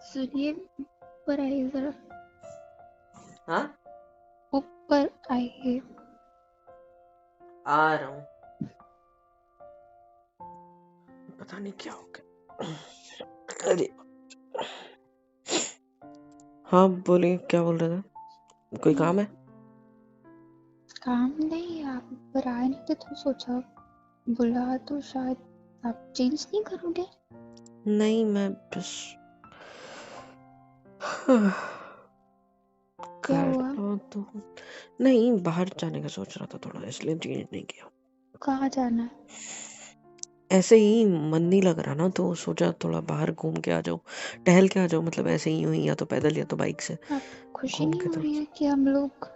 सुनिए, ऊपर आइए जरा, हाँ, ऊपर आइए। आ रहा हूँ। पता नहीं क्या हो गया। अरे हाँ, बोलिए, क्या बोल रहे थे? कोई काम है? काम नहीं, आप ऊपर आए नहीं थे तो सोचा बुला तो शायद आप चेंज नहीं करोगे। नहीं, मैं बस क्या हुआ? करता तो नहीं, बाहर जाने का सोच रहा था थोड़ा, इसलिए चेंज नहीं किया। कहाँ जाना है? ऐसे ही मन नहीं लग रहा ना, तो सोचा थोड़ा बाहर घूम के आ जाओ, टहल के आ जाओ, मतलब ऐसे ही यूं ही, या तो पैदल या तो बाइक से आप खुशी घूम नहीं के हो थोड़ा रही सा। है कि हम लोग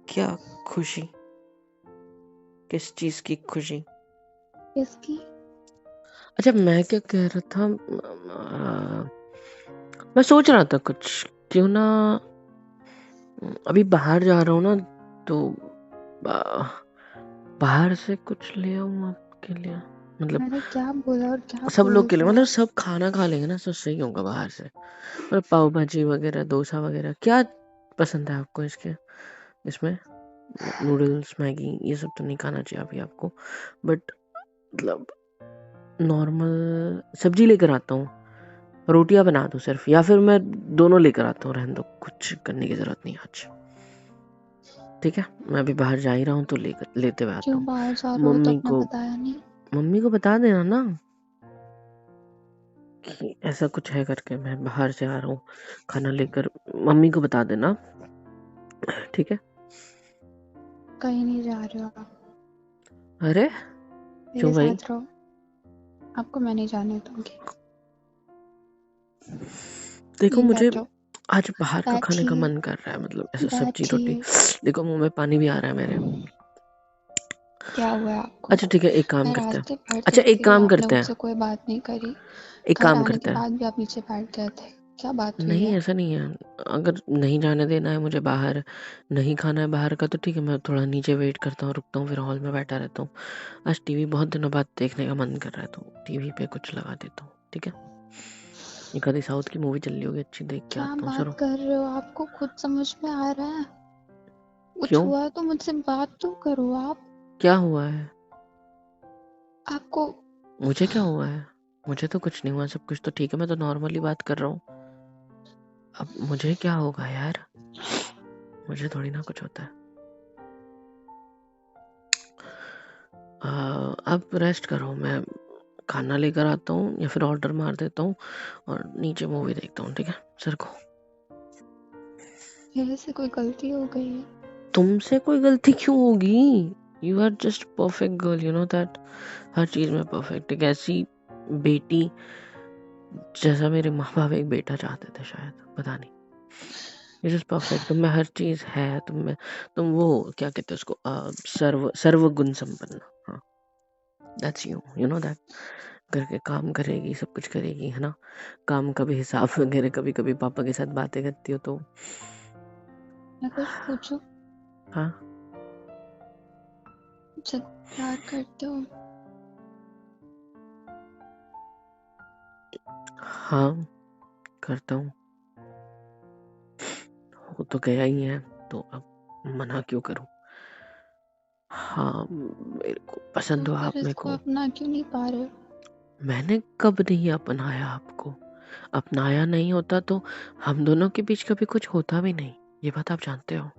क्या खुशी? किस चीज की खुशी? इसकी? अच्छा, मैं क्या कह रहा था, मैं सोच रहा था कुछ, क्यों ना अभी बाहर जा रहा हूँ ना, तो बाहर से कुछ ले आऊँ आपके लिए, मतलब मैंने क्या बोला और क्या सब लोग बोल के लिए, रहे हो मतलब आप? सब खाना खा लेंगे ना, तो सही होगा बाहर से, मतलब पाव भाजी वगैरह, डोसा वगैरह। क्या पसंद है आपको इसमें नूडल्स, मैगी, ये सब तो नहीं खाना चाहिए अभी आपको, बट मतलब नॉर्मल सब्जी लेकर आता हूँ, रोटियां बना दो सिर्फ, या फिर मैं दोनों लेकर आता हूँ, रहने दो, कुछ करने की जरूरत नहीं आज। ठीक है, मैं अभी बाहर जा ही रहा हूँ, तो लेते हुए आता क्यों हूँ। बाहर जा रहे हो तो आपने बताया नहीं? मम्मी को बता देना ना कि ऐसा कुछ है करके, मैं बाहर से आ रहा हूँ खाना लेकर, मम्मी को बता देना, ठीक है? कहीं नहीं जा रहे हो आप, अरे मेरे क्यों भाई? साथ रहो। आपको मैं नहीं जाने दूंगी। देखो, ये मुझे बैठो, आज बाहर का खाने का बैठिए, मन कर रहा है, मतलब ऐसा सब्जी रोटी। बैठिए। देखो, मुंह में पानी भी आ रहा है मेरे। क्या हुआ है आपको? अच्छा ठीक है, एक काम मैं करते हैं। रास्ते भर अच्छा, एक देखती रही, काम आपने करते हैं। मुझसे कोई बात नहीं करी। एक घर काम आने के करते हैं। बाद भी आप नीचे बैठ गए थे। क्या बात हुई नहीं, है? ऐसा नहीं है। अगर नहीं जाने देना है मुझे बाहर, नहीं खाना है बाहर का, तो ठीक है, मैं थोड़ा नीचे वेट करता हूँ, रुकता हूँ, फिर हॉल में बैठा रहता हूँ। आज टीवी बहुत दिनों बाद देखने का मन कर रहा है, तो टीवी पे कुछ लगा देता हूँ, ठीक है? एक आधी साउथ की मूवी चल रही होगी अच्छी, देख के क्या आता हूँ, बात चलो। कर रहे हो? आपको खुद समझ में आ रहा है? कुछ क्यों? हुआ है तो मुझसे बात तो करो आप। क्या हुआ है? आपको मुझे क्या हुआ है? मुझे तो कुछ नहीं हुआ, सब कुछ तो ठीक है, मैं तो नॉर्मली बात कर रहा हूँ। अब मुझे क्या होगा यार? मुझे थोड़ी ना कुछ होता है। अब रेस्ट करो, मैं खाना लेकर आता हूँ, या फिर ऑर्डर मार देता हूँ और नीचे मूवी देखता हूँ, ठीक है? सर को मेरे से कोई गलती हो गई है? तुमसे कोई गलती क्यों होगी? You are just perfect girl, you know that. हर चीज में परफेक्ट, एक ऐसी बेटी जैसा मेरे माँ बाप एक बेटा चाहते थे, शायद, पता नहीं। यू जस्ट परफेक्ट, तुम में हर चीज है, तुम वो क्या कहते हैं उसको, सर्व गुण संपन्न। हाँ, दैट्स यू नो दैट। करके काम करेगी, सब कुछ करेगी, है ना? काम का भी हिसाब वगैरह, कभी कभी पापा के साथ बातें करती हो तो। मैं कुछ पूछूं? हाँ। जब प्यार करते हो हाँ, करता हूँ। वो तो गया ही है, तो अब मना क्यों करूं? हाँ, मेरे को तो पसंद हो फिर आप मेरे इसको को। अपना क्यों नहीं पा रहे हो? मैंने कब नहीं अपनाया आपको? अपनाया नहीं होता तो हम दोनों के बीच कभी कुछ होता भी नहीं, ये बात आप जानते हो।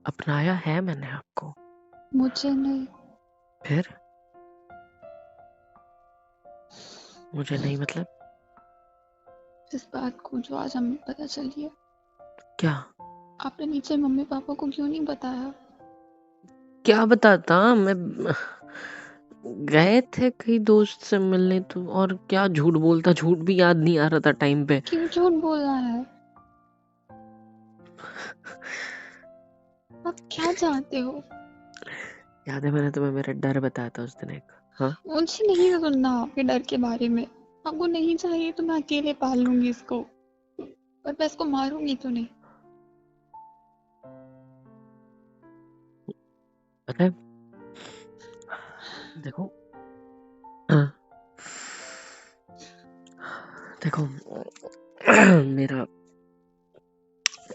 अपनाया है मैंने आपको। मुझे नहीं। फिर मुझे नहीं मतलब? इस बात को जो आज हमें पता चली है, क्या? आपने नीचे मम्मी पापा को क्यों नहीं बताया? क्या बताता मैं? गए थे कहीं दोस्त से मिलने, तो और क्या झूठ बोलता, झूठ भी याद नहीं आ रहा था टाइम पे। क्यों झूठ बोलना है? आप क्या चाहते हो? याद है, मैंने तुम्हें मेरा डर बताया था उस दिन एक। हाँ। मुझे नहीं सुनना आपके डर के बारे में। आपको नहीं चाहिए तो मैं अकेले पाल लूंगी इसको, पर मैं इसको मारूंगी तो नहीं। पता है, देखो, हाँ, देखो मेरा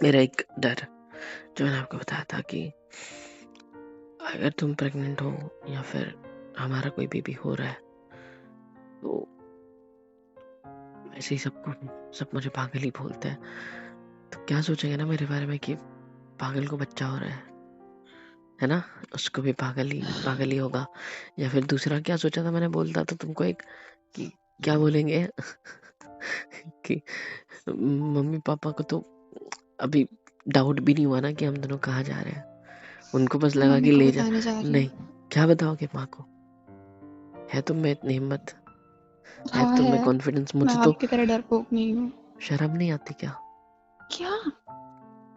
मेरा एक डर जो मैंने आपको बताया था कि अगर तुम प्रेग्नेंट हो या फिर हमारा कोई बेबी हो रहा है तो ऐसे ही सब मुझे पागल ही बोलते हैं, तो क्या सोचेंगे ना मेरे बारे में कि पागल को बच्चा हो रहा है ना, उसको भी पागल ही होगा। या फिर दूसरा क्या सोचा था मैंने बोलता तो तुमको एक कि क्या बोलेंगे कि मम्मी पापा को तो अभी डाउट भी नहीं हुआ ना कि हम दोनों कहाँ जा रहे हैं, उनको बस लगा मम्मी कि को ले जा। बताने जा रही नहीं, हूँ। क्या बताओगे माँ को? है तुम में इतनी हिम्मत, है हाँ तुम में है। कॉन्फिडेंस? मैं मुझे तो आपकी तरह डरपोक नहीं हूँ। शर्म नहीं आती क्या? क्या?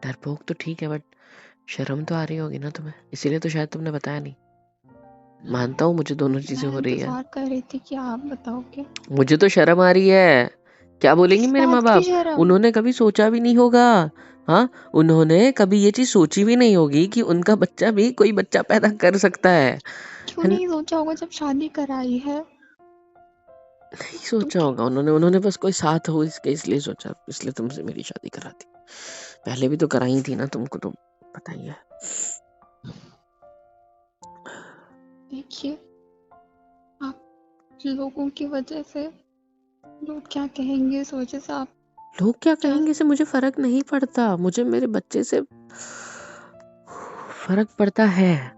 डरपोक तो ठीक है बट शर्म तो आ रही होगी ना तुम्हें, इसीलिए तो शायद तुमने बताया नहीं। मानता हूँ मुझे दोनों चीजें मैं हो रही है, इंतजार कर रही थी कि आप बताओगे। मुझे तो शर्म आ रही है। क्या बोलेंगे किस मेरे माँ बात की बाप? शर्म? उन्होंने कभी सोचा भी नहीं होगा। हाँ, उन्होंने कभी ये चीज सोची भी नहीं होगी कि उनका बच्चा भी कोई बच्चा पैदा कर सकता है। क्यों नहीं सोचा होगा जब शादी कराई है? नहीं तुम सोचा होगा उन्होंने बस कोई साथ हो इसके इसलिए सोचा, इसलिए तुमसे मेरी शादी करा दी। पहले भी तो कराई थी ना, तुमको तो पता ही है। देखिए, आप लोगों की वजह से, लोग क्या कहेंगे इस वजह से आप लोग क्या क्या कहेंगे से मुझे फर्क नहीं पड़ता, मुझे मेरे बच्चे से फर्क पड़ता है,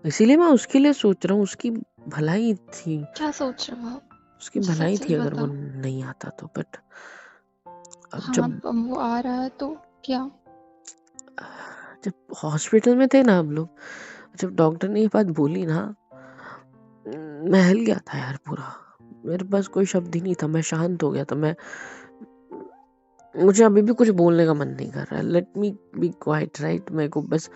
इसीलिए मैं उसके लिए सोच रहा हूँ। उसकी भलाई थी, क्या सोच रहे हो आप? उसकी मुझे भलाई सच थी सच अगर वो बताओ। नहीं आता तो। बट अब हाँ, जब अब वो आ रहा है तो क्या? जब हॉस्पिटल में थे ना हम लोग, जब डॉक्टर ने ये बात बोली ना, मैं हिल गया था यार पूरा। मेरे पास कोई शब्द ही नहीं था, मैं शांत हो गया था। मुझे अभी भी कुछ बोलने का मन नहीं कर रहा है। Let me be quiet, right? मेरे को बस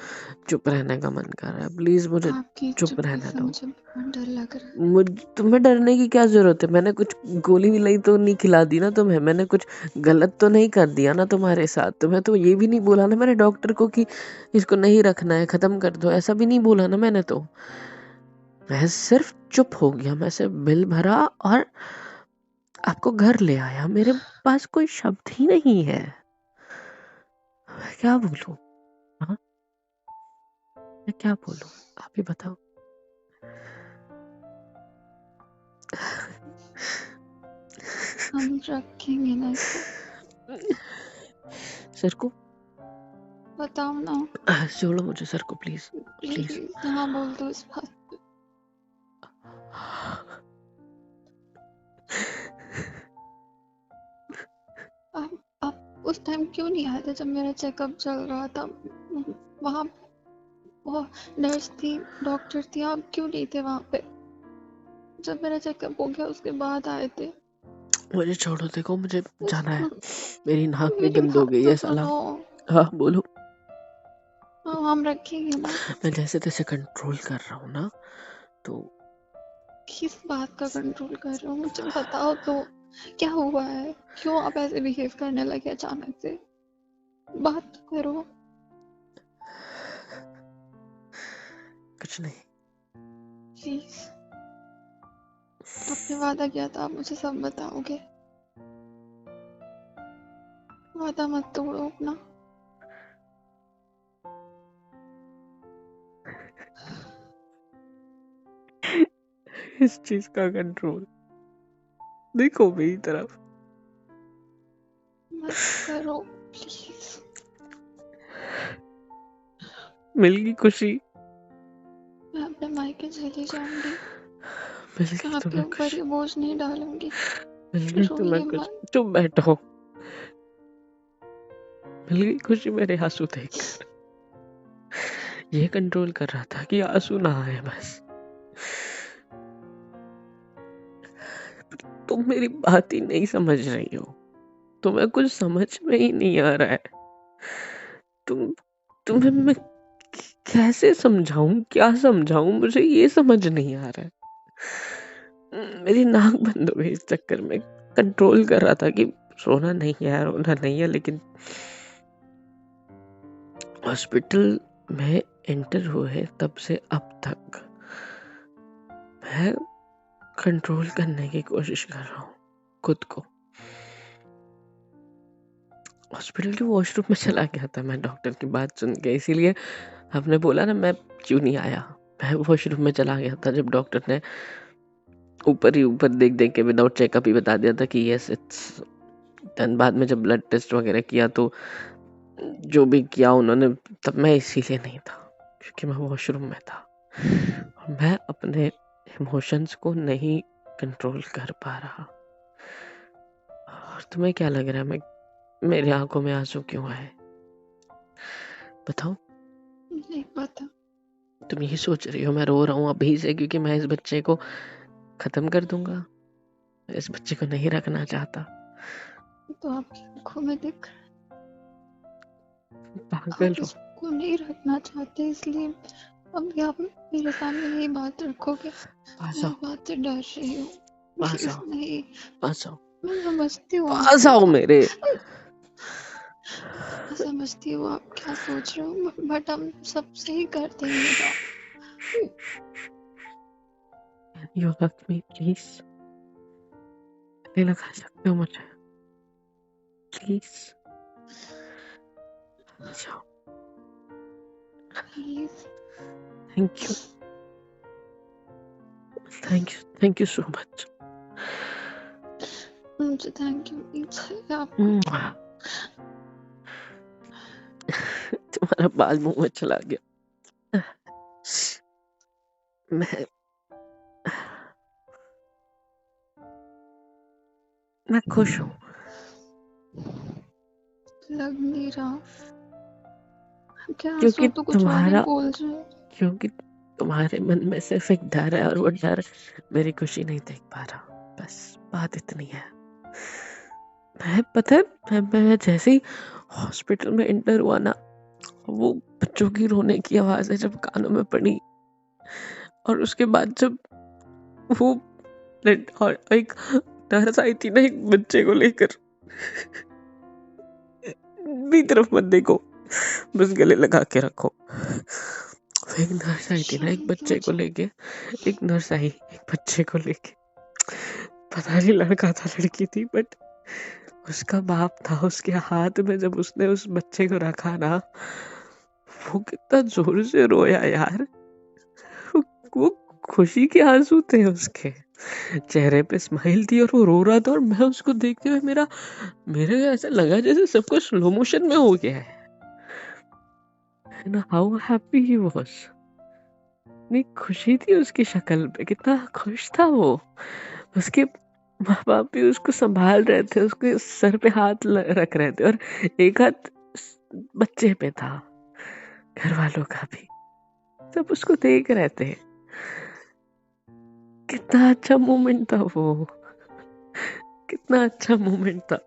चुप रहने का मन कर रहा है। प्लीज मुझे आपकी चुप चुप्पी रहने से दो। मुझे बहुत डर लग रहा है। मुझ तुम्हें डरने की क्या जरूरत है? मैंने कुछ गोली विलाई तो नहीं खिला दी ना तुम्हें, मैंने कुछ गलत तो नहीं कर दिया ना तुम्हारे साथ। तुम्हें तो ये भी नहीं बोला ना मैंने डॉक्टर को कि इसको नहीं रखना है, खत्म कर दो, ऐसा भी नहीं बोला ना मैंने तो। मैं सिर्फ चुप हो गया, मैं सिर्फ बिल भरा और आपको घर ले आया। मेरे पास कोई शब्द ही नहीं है, मैं क्या बोलूं? हाँ, मैं क्या बोलूं? आप ही बताओ। हम रखेंगे ना इसको? सर को बताओ ना। छोड़ो मुझे, सर को प्लीज प्लीज प्लीज। हाँ बोल दो इस बात पे। आप उस टाइम क्यों नहीं आए थे जब मेरा चेकअप चल रहा था? वहाँ वो नर्स थी, डॉक्टर थी, आप क्यों नहीं थे वहाँ पे? जब मेरा चेकअप हो गया उसके बाद आए थे। मुझे छोड़ो, देखो मुझे जाना है, उसको मेरी नाक भी मेरी बंद हो बात गई तो है साला। सुनो। हाँ बोलो। हाँ, हम रखेंगे ना। मैं जैसे तैसे कंट्रोल कर रहा हूँ ना, तो किस बात का कंट्रोल कर रहे हो? मुझे बताओ तो। क्या हुआ है? क्यों आप ऐसे बिहेव करने लगे अचानक से? बात तो करो। कुछ नहीं। प्लीज। आपने वादा किया था आप मुझे सब बताओगे। वादा मत तोड़ो अपना। इस चीज का कंट्रोल देखो मेरी तरफ। मत करो प्लीज। मिल गई खुशी, मैं अपने मायके चली जाऊंगी। मिल मैं गई आपके तुम्हें ऊपर खुशी, ये बोझ नहीं डालूंगी। मिल गई तुम्हें रोइए खुशी। मत। चुप बैठो। मिल गई खुशी मेरे आंसू देखकर। ये कंट्रोल कर रहा था कि आंसू ना आए बस। तुम मेरी बात ही नहीं समझ रही हो, तुम्हें कुछ समझ में ही नहीं आ रहा है। तुम्हें मैं कैसे समझाऊं, क्या समझाऊं, मुझे ये समझ नहीं आ रहा है। मेरी नाक बंद हो गई इस चक्कर में। कंट्रोल कर रहा था कि रोना नहीं है, रोना नहीं है, लेकिन हॉस्पिटल में एंटर हुए तब से अब तक मैं कंट्रोल करने की कोशिश कर रहा हूँ खुद को। हॉस्पिटल के वॉशरूम में चला गया था मैं डॉक्टर की बात सुन के, इसीलिए आपने बोला ना मैं क्यों नहीं आया। मैं वॉशरूम में चला गया था जब डॉक्टर ने ऊपर ही ऊपर देख देख के विदाउट चेकअप ही बता दिया था कि यस इट्स डन। बाद में जब ब्लड टेस्ट वगैरह किया तो जो भी किया उन्होंने, तब मैं इसीलिए नहीं था क्योंकि मैं वॉशरूम में था और मैं अपने इमोशंस को नहीं कंट्रोल कर पा रहा। और तुम्हें क्या लग रहा है मैं मेरी आंखों में आंसू क्यों आए बताओ? नहीं पता। तुम यही सोच रही हो मैं रो रहा हूँ अभी से क्योंकि मैं इस बच्चे को खत्म कर दूंगा, मैं इस बच्चे को नहीं रखना चाहता। तो आपकी आंखों में दिख पागल आप हो। इसको नहीं रखना चाहते, इसलिए अभी आप मेरे सामने यही बात रखोगे। पास मैं आओ, इस बात से डर रही हूँ। पास आओ, नहीं, पास आओ, मैं समझती हूँ पास आपको। आओ मेरे। मैं समझती हूँ आप क्या सोच रहे हो, बट हम सब सही कर देंगे ना। यू हग मी प्लीज, गले लगा सकते हो मुझे प्लीज? जाओ। Please. Thank you, thank you so much. मुझे थैंक यू नहीं चाहिए आप। तुम्हारा बाल मुंह में चला गया। मैं खुश हूँ लग नहीं रहा क्या क्योंकि आंसू तो कुछ और ही तुम्हारा बोल रहे हैं। क्योंकि तुम्हारे मन में सिर्फ एक डर है और वो डर मेरी खुशी नहीं देख पा रहा, बस बात इतनी है। मैं पता है मैं जैसे ही हॉस्पिटल में एंटर हुआ ना, वो बच्चों की रोने की आवाज़ें जब कानों में पड़ी और उसके बाद जब वो और एक नर्स आई थी ना एक बच्चे को लेकर, भी तरफ मत देखो बस गले लगा के रखो। एक नर्स आई थी ना एक बच्चे को लेके, एक नर्स आई एक बच्चे को लेके, पता नहीं लड़का था लड़की थी, बट उसका बाप था। उसके हाथ में जब उसने उस बच्चे को रखा ना, वो कितना जोर से रोया यार। वो खुशी के आंसू थे उसके चेहरे पे, स्माइल थी और वो रो रहा था और मैं उसको देखते हुए मेरे ऐसा लगा जैसे सब कुछ स्लो मोशन में हो गया है। हाउ हैप्पी ही वाज, इतनी खुशी थी उसकी शक्ल पे, कितना खुश था वो। उसके माँ बाप भी उसको संभाल रहे थे, उसके सर पे हाथ रख रहे थे और एक हाथ बच्चे पे था, घर वालों का भी, सब उसको देख रहे थे। कितना अच्छा मोमेंट था वो, कितना अच्छा मोमेंट था।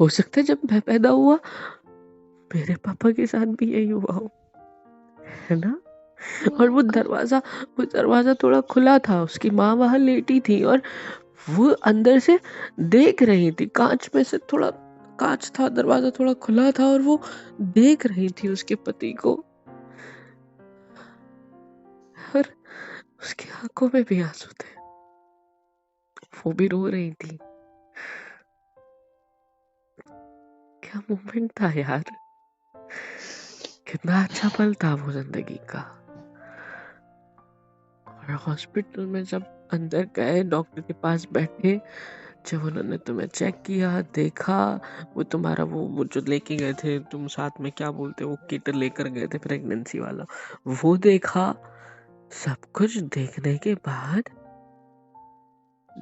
हो सकता है जब मैं पैदा हुआ मेरे पापा के साथ भी यही हुआ हो, है ना? और वो दरवाजा थोड़ा खुला था, उसकी माँ वहां लेटी थी और वो अंदर से देख रही थी, कांच में से थोड़ा कांच था, दरवाजा थोड़ा खुला था और वो देख रही थी उसके पति को और उसकी आंखों में भी आंसू थे, वो भी रो रही थी। क्या मोमेंट था यार, कितना अच्छा पल था वो जिंदगी का। और हॉस्पिटल में जब अंदर गए, डॉक्टर के पास बैठे, जब उन्होंने तुम्हें चेक किया, देखा, वो तुम्हारा वो जो लेके गए थे तुम साथ में, क्या बोलते वो किट लेकर गए थे प्रेगनेंसी वाला, वो देखा, सब कुछ देखने के बाद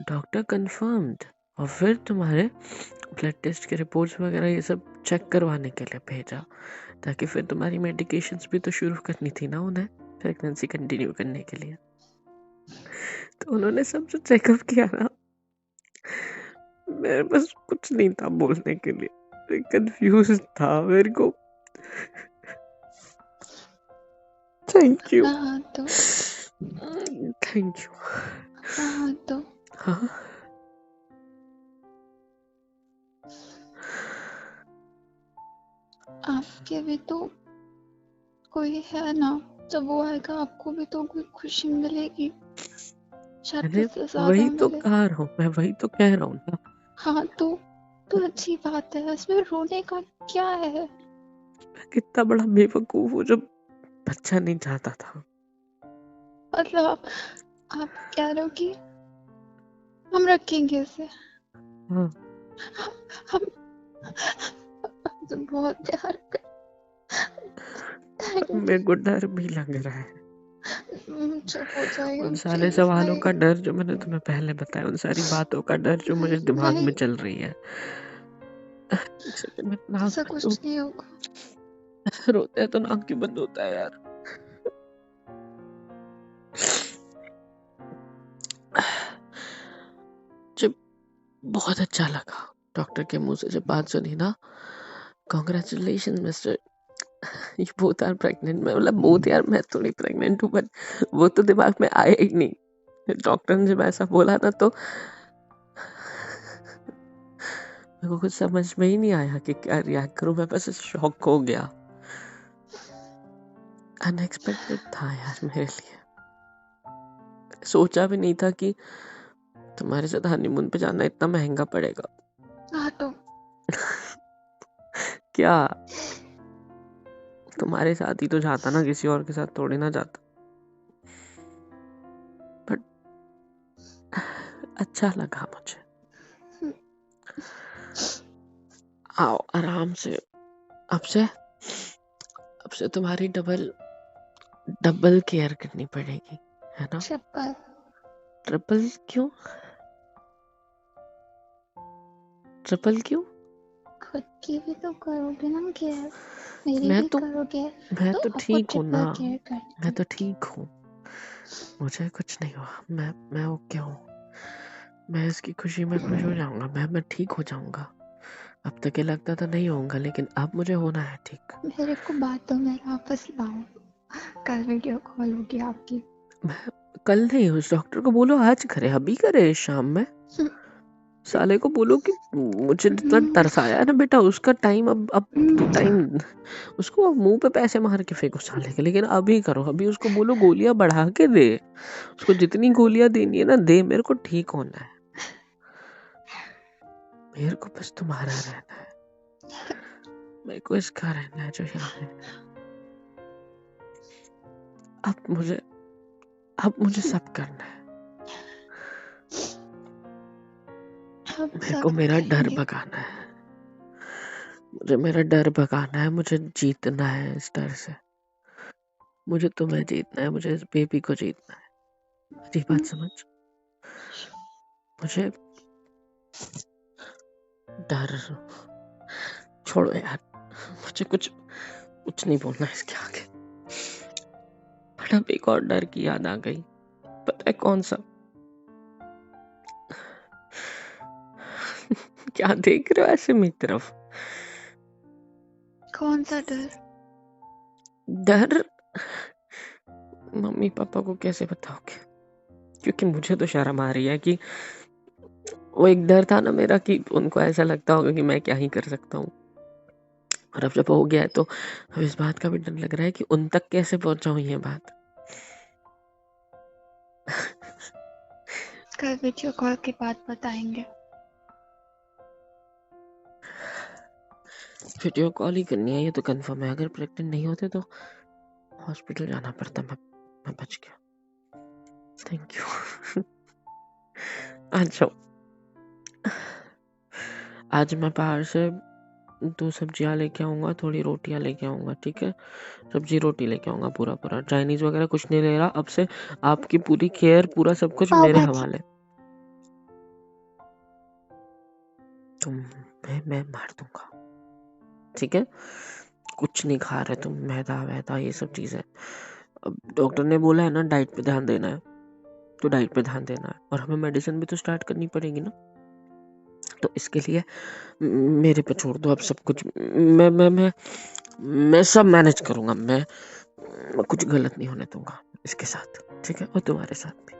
डॉक्टर कंफर्म्ड और फिर तुम्हारे ब्लड टेस्ट के रिपोर्ट्स वगैरह ये सब चेक करवाने के लिए भेजा, ताकि फिर तुम्हारी मेडिकेशंस भी तो शुरू करनी थी ना उन्हें प्रेगनेंसी कंटिन्यू करने के लिए। तो उन्होंने सब जो चेकअप किया ना, मेरे पास कुछ नहीं था बोलने के लिए, मैं कंफ्यूज था मेरे को। थैंक यू, हाँ तो थैंक यू। हाँ तो हाँ आपके भी तो कोई है ना, जब वो आएगा आपको भी तो कोई खुशी मिलेगी, शायद मैंने इससे ज्यादा वही तो मिले। कह रहा हूँ, मैं वही तो कह रहा हूँ ना। हाँ तो तो अच्छी बात है, इसमें रोने का क्या है? मैं कितना बड़ा बेवकूफ हूँ जब बच्चा नहीं चाहता था। मतलब आप कह रहे हो कि हम रखेंगे इसे? हाँ, हम आपसे बहुत प्यार कर। थैंक मेरे को डर भी लग रहा है। मुझे हो जाएगा, उन सारे प्लीज सवालों का नहीं। डर जो मैंने तुम्हें पहले बताया, उन सारी बातों का डर जो मुझे दिमाग नहीं, में चल रही है। एक सेकंड में नाक ऐसा बंद कुछ नहीं होगा। रोते हैं तो नाक क्यों बंद होता है यार? जब बहुत अच्छा लगा डॉक्टर के मुंह से जब बात सुनी ना, congratulation mister, you both are pregnant. मैं बोला बोथ यार, मैं थोड़ी प्रेग्नेंट हूँ, बट वो तो दिमाग में आया ही नहीं। डॉक्टर ने जब ऐसा बोला ना तो मेरे को कुछ समझ में ही नहीं आया कि क्या रिएक्ट करूं। मैं बस शॉक हो गया। अनएक्सपेक्टेड था यार मेरे लिए। सोचा भी नहीं था कि तुम्हारे साथ हनीमून पे जाना इतना महंगा पड़ेगा। हाँ तो क्या तुम्हारे साथ ही तो जाता ना, किसी और के साथ थोड़ी ना जाता। बट अच्छा लगा मुझे। आओ आराम से। अब से तुम्हारी डबल केयर करनी पड़ेगी, है ना? चप्पल ट्रिपल क्यों? ट्रिपल क्यों? खुद की भी तो करोगे ना केयर, मेरी मैं भी तो करोगे मैं तो तो आपको ठीक हूँ ना। ट्रिपल केयर करनी मैं तो पड़ेगी। ठीक हूँ, मुझे कुछ नहीं हुआ। मैं ओके हूँ। मैं इसकी खुशी में खुश हो जाऊंगा। मैं ठीक हो जाऊंगा। अब तक ये लगता था नहीं होऊंगा, लेकिन अब मुझे होना है ठीक। मेरे को बातों में वापस लाओ, कल वीडियो कॉल होगी आपकी। मैं कल नहीं, उस डॉक्टर को बोलो आज करे, अभी करे शाम में। साले को बोलो कि मुझे जितना तरसाया है ना बेटा, उसका टाइम अब टाइम, उसको मुंह पे पैसे मार के फेंको साले के, लेकिन अभी करो। अभी उसको बोलो गोलियां बढ़ा के दे। उसको जितनी गोलियां देनी है ना दे। मेरे को ठीक होना है। मेरे को बस तुम्हारा रहना है। मेरे को इसका रहना है जो यहाँ है। अब मुझे सब करना है। हम मेरे को सब मेरा डर करेंगे। भगाना है। मुझे मेरा डर भगाना है। मुझे जीतना है इस डर से। मुझे तुम्हें जीतना है। मुझे इस बेबी को जीतना है। मेरी बात समझ। मुझे डर छोड़ो यार। मुझे कुछ नहीं बोलना इसके आगे। बट अब एक और डर की याद आ गई। पता है कौन सा? क्या देख रहे हो ऐसे मेरी तरफ? कौन सा डर? डर मम्मी पापा को कैसे बताओगे? क्योंकि मुझे तो शर्म आ रही है कि वो एक डर था ना मेरा कि उनको ऐसा लगता होगा कि मैं क्या ही कर सकता हूँ। और अब जब हो गया है तो अब इस बात का भी डर लग रहा है कि उन तक कैसे पहुंचाऊं ये बात। कल वीडियो कॉल के बाद बताएंगे। वीडियो कॉल ही करनी है, ये तो कंफर्म है। अगर प्रेग्नेंट नहीं होते तो हॉस्पिटल जाना पड़ता। मैं बच गया। Thank you. अच्छा, आज मैं बाहर से 2 सब्जियां लेके आऊंगा, थोड़ी रोटियां लेके आऊंगा, ठीक है? सब्जी रोटी लेके आऊंगा पूरा। चाइनीज वगैरह कुछ नहीं ले रहा। अब से आपकी पूरी केयर, पूरा सब कुछ पाव मेरे भाजी। हवाले। तुम मैं मार दूंगा, ठीक है? कुछ नहीं खा रहे तुम, मैदा वैदा ये सब चीजें। अब डॉक्टर ने बोला है ना डाइट पे ध्यान देना है, तो डाइट पे ध्यान देना है। और हमें मेडिसिन भी तो स्टार्ट करनी पड़ेगी ना। तो इसके लिए मेरे पे छोड़ दो अब सब कुछ। मैं सब मैनेज करूंगा। मैं कुछ गलत नहीं होने दूंगा इसके साथ, ठीक है? और तुम्हारे साथ भी।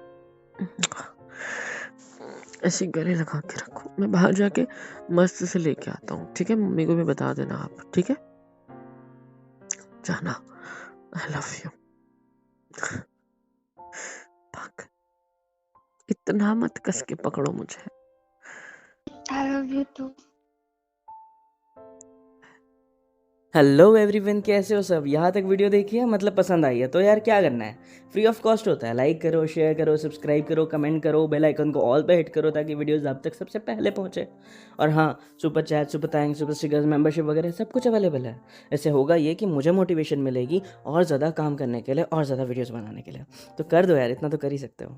ऐसे गले लगा के रखो। मैं बाहर जाके मस्त से लेके आता हूँ, ठीक है? मम्मी को भी बता देना आप, ठीक है? जाना। I love you. इतना मत कस के पकड़ो मुझे। I love you too. Hello everyone, कैसे हो सब? यहाँ तक वीडियो देखी है, मतलब पसंद आई है तो यार क्या करना है, फ्री ऑफ कॉस्ट होता है। लाइक करो, शेयर करो, सब्सक्राइब करो, कमेंट करो, बेल आइकन को ऑल पे हिट करो ताकि वीडियोस आप तक सबसे पहले पहुंचे। और हाँ, super chat, super thanks, super stickers, membership वगैरह सब कुछ अवेलेबल है। इससे होगा ये कि मुझे मोटिवेशन मिलेगी और ज़्यादा काम करने के लिए और ज़्यादा वीडियोज़ बनाने के लिए। तो कर दो यार, इतना तो कर ही सकते हो।